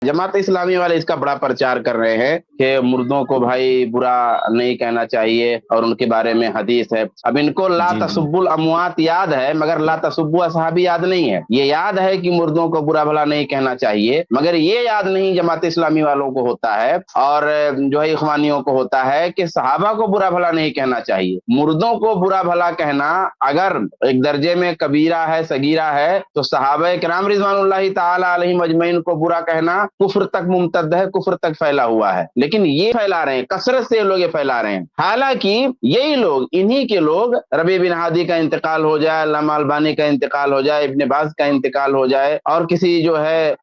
जमात इस्लामी वाले इसका बड़ा प्रचार कर रहे हैं कि मुर्दों को भाई बुरा नहीं कहना चाहिए और उनके बारे में हदीस है। अब इनको ला جی جی तसुब्बुल अमवात याद है, मगर ला तसुब्बु असहाबी याद नहीं है। ये याद है कि मुर्दों को बुरा भला नहीं कहना चाहिए, मगर ये याद नहीं जमात इस्लामी वालों को होता है और जो है इखवानियों को होता है कि सहाबा को बुरा भला नहीं कहना चाहिए। मुर्दों को बुरा भला कहना अगर एक दर्जे में कबीरा है, सगीरा है, तो सहाबा किराम रिज़वानुल्लाहि ताला अलैहिम अजमईन को बुरा कहना कुफ्र तक मुमतद है, कुफ्र तक फैला हुआ है। लेकिन ये फैला रहे हैं, कसरत से लोग ये फैला रहे हैं। हालांकि यही लोग, इन्हीं के लोग, रबी बिन हादी का इंतकाल हो जाए, अल्लामा अलबानी का इंतकाल हो जाए, इब्ने बाज का इंतकाल हो जाए और किसी जो है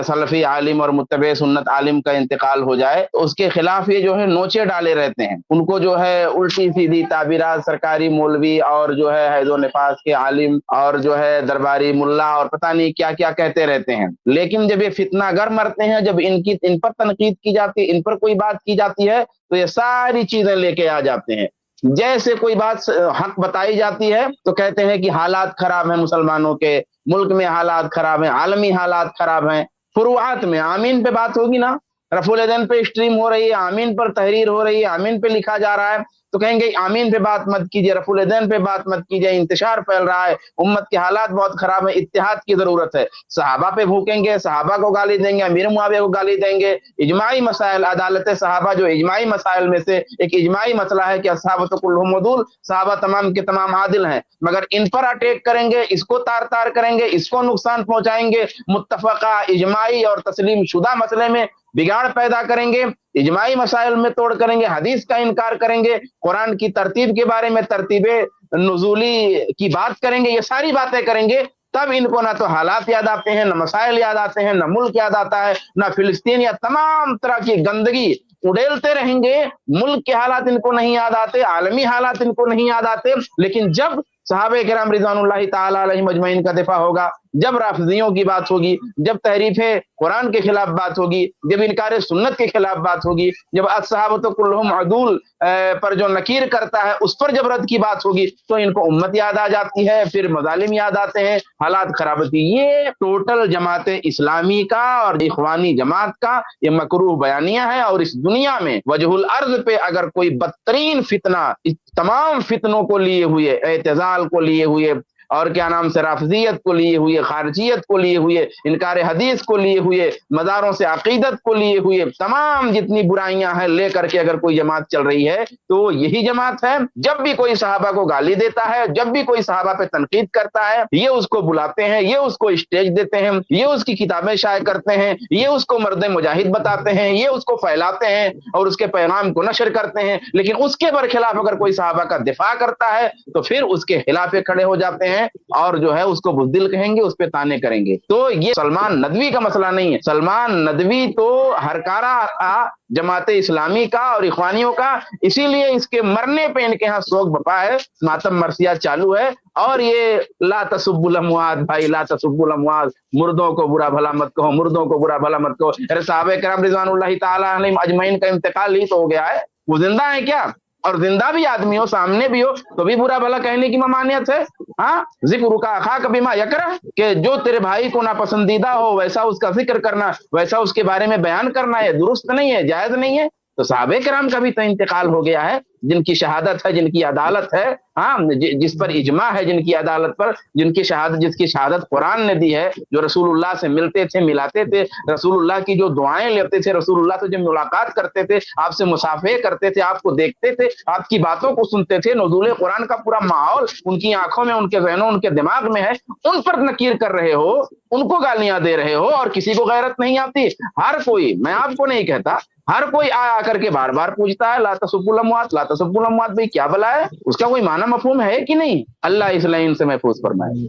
सलफी आलिम और मुत्तबे सुन्नत आलिम का इंतकाल हो जाए, तो उसके खिलाफ ये जो है नोचे डाले रहते हैं। उनको जो है उल्टी सीधी ताबीरात सरकारी मौलवी और जो है हैदो निफास के आलिम और जो है दरबारी मुल्ला और पता नहीं क्या क्या कहते रहते हैं। लेकिन जब ये फितना गर मरते हैं, जब इन पर तनकीद की जाती है, इन पर कोई बात की जाती है, तो ये सारी चीजें लेके आ जाते हैं। जैसे कोई बात हक बताई जाती है तो कहते हैं कि हालात खराब हैं मुसलमानों के, मुल्क में हालात खराब हैं, आलमी हालात खराब हैं। फुरुआत में आमीन पे बात होगी ना, रफुल एदैन पे स्ट्रीम हो रही है, आमीन पर तहरीर हो रही है, आमीन पे लिखा जा रहा है, तो कहेंगे आमीन पे बात मत कीजिए, रफुल एदैन पे बात मत कीजिए, इंतशार फैल रहा है, उम्मत के हालात बहुत खराब है, इत्तेहाद की जरूरत है। सहाबा पे भूकेंगे, सहाबा को गाली देंगे, अमीर मुआविया को गाली देंगे। इजमाई मसाइल, अदालत सहाबा जो इजमाई मसाइल में से एक इजमाई मसला है कि अस्हाबतु कुल्लुहुम उदूल, सहाबा तमाम के तमाम आदिल हैं, मगर इन पर अटैक करेंगे, इसको तार तार करेंगे, इसको नुकसान पहुंचाएंगे, मुत्तफका इजमाई और तस्लीम शुदा मसले में बिगाड़ पैदा करेंगे, इजमाई मसाइल में तोड़ करेंगे, हदीस का इनकार करेंगे, कुरान की तरतीब के बारे में तरतीबे नुज़ूली की बात करेंगे, ये सारी बातें करेंगे। तब इनको ना तो हालात याद आते हैं, न मसाइल याद आते हैं, न मुल्क याद आता है, न फिलिस्तीन या तमाम तरह की गंदगी उड़ेलते रहेंगे। मुल्क के हालात इनको नहीं याद आते, आलमी हालात इनको नहीं याद आते। लेकिन जब सहाबे किराम रिज़वानुल्लाहि ताला अलैहिम अजमईन का दिफा होगा, जब राफिजियों की बात होगी, जब तहरीफे कुरान के खिलाफ बात होगी, जब इनकार सुन्नत के खिलाफ बात होगी, जब अस्सहाबतु कुल्लुहुम अदूल पर जो नकीर करता है उस पर जब रद्द की बात होगी, तो इनको उम्मत याद आ जाती है, फिर मजालिम याद आते हैं, हालात खराब होती है। ये टोटल जमात इस्लामी का और इखवानी जमात का ये मकरूह बयानिया है। और इस दुनिया में वजहुल अर्ज पे अगर कोई बदतरीन फितना, तमाम फितनों को लिए हुए, एतजाल को लिए हुए और क्या नाम से राफजियत को लिए हुए, खारजियत को लिए हुए, इनकार हदीस को लिए हुए, मज़ारों से अकीदत को लिए हुए, तमाम जितनी बुराइयां हैं लेकर के अगर कोई जमात चल रही है तो यही जमात है। जब भी कोई सहाबा को गाली देता है, जब भी कोई सहाबा पे तनकीद करता है, ये उसको बुलाते हैं, ये उसको स्टेज देते हैं, ये उसकी किताबें शाये करते हैं, ये उसको मर्द मुजाहिद बताते हैं, ये उसको फैलाते हैं और उसके पैगाम को नशर करते हैं। लेकिन उसके बरखिलाफ अगर कोई सहाबा का दिफा करता है तो फिर उसके खिलाफ खड़े हो जाते हैं और जो है उसको बुज़दिल कहेंगे, उस पे ताने करेंगे। तो ये सलमान नदवी का मसला नहीं है। सलमान नदवी तो हरकारा जमात इस्लामी का और इखवानियों का, इसीलिए इसके मरने पे इनके यहाँ शोक बपा है, मातम मरसिया चालू है। और ये ला तसुब्बुल अमवात, भाई ला तसुब्बुल अमवात, मुर्दों को बुरा भला मत कहो, मुर्दों को बुरा भला मत कहो। अरे साहबे किराम रिज़वानुल्लाहि ताला अलैहिम अजमईन का इंतकाल ही तो हो गया है, वो जिंदा है क्या? और जिंदा भी आदमी हो, सामने भी हो, तो भी बुरा भला कहने की ममानियत है। हाँ, जिक्र का खाक बिमा यकरा, कि जो तेरे भाई को नापसंदीदा हो वैसा उसका जिक्र करना, वैसा उसके बारे में बयान करना, ये दुरुस्त नहीं है, जायज नहीं है। तो साहबे किराम का भी तो इंतकाल हो गया है, जिनकी शहादत है, जिनकी अदालत है, हाँ, जिस पर इजमा है, जिनकी अदालत पर, जिनकी शहादत, जिसकी शहादत कुरान ने दी है, जो रसूलुल्लाह से मिलते थे, मिलाते थे, रसूलुल्लाह की जो दुआएं लेते थे, रसूलुल्लाह से जब मुलाकात करते थे, आपसे मुसाफे करते थे, आपको देखते थे, आपकी बातों को सुनते थे, नुज़ूल कुरान का पूरा माहौल उनकी आंखों में, उनके ज़हनों, उनके दिमाग में है, उन पर नकीर कर रहे हो, उनको गालियां दे रहे हो और किसी को गैरत नहीं आती। हर कोई, मैं आपको नहीं कहता, हर कोई आकर के बार बार पूछता है ला तसुब्बुल अमवात, ला तसुब्बुल अमवात, भाई क्या भला है? उसका कोई माना मफहूम है कि नहीं? अल्लाह इस लाइन से महफूज फरमाए।